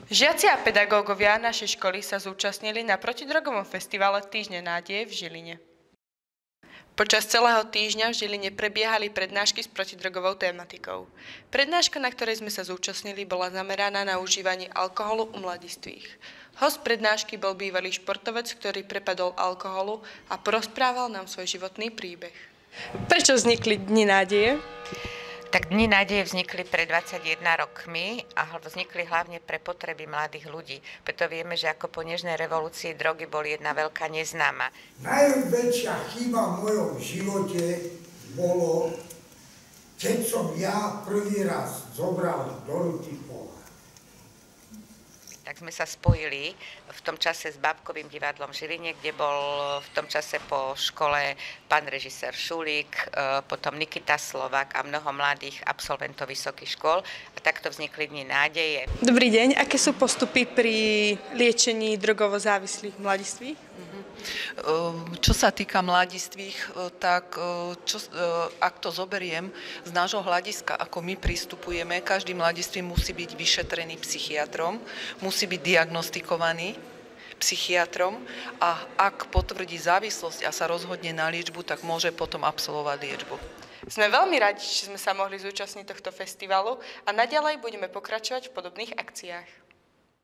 Žiaci a pedagógovia našej školy sa zúčastnili na protidrogovom festivale Týždne nádeje v Žiline. Počas celého týždňa v Žiline prebiehali prednášky s protidrogovou tématikou. Prednáška, na ktorej sme sa zúčastnili, bola zameraná na užívanie alkoholu u mladistvých. Host prednášky bol bývalý športovec, ktorý prepadol alkoholu a porozprával nám svoj životný príbeh. Prečo vznikli Dni nádeje? Tak Dni nádeje vznikli pred 21 rokmi a vznikli hlavne pre potreby mladých ľudí. Preto vieme, že ako po nežnej revolúcii drogy boli jedna veľká neznáma. Najväčšia chyba v mojom živote bolo, keď som ja prvý raz zobral do ruky pohár. Tak sme sa spojili v tom čase s Bábkovým divadlom v Žiline, kde bol v tom čase po škole pán režisér Šulík, potom Nikita Slovák a mnoho mladých absolventov vysokých škôl. A takto vznikli Dni nádeje. Dobrý deň, aké sú postupy pri liečení drogovo závislých mladistvých? Čo sa týka mladistvých, tak ak to zoberiem z nášho hľadiska, ako my pristupujeme, každý mladistvý musí byť vyšetrený psychiatrom, musí byť diagnostikovaný psychiatrom a ak potvrdí závislosť a sa rozhodne na liečbu, tak môže potom absolvovať liečbu. Sme veľmi radi, že sme sa mohli zúčastniť tohto festivalu a naďalej budeme pokračovať v podobných akciách.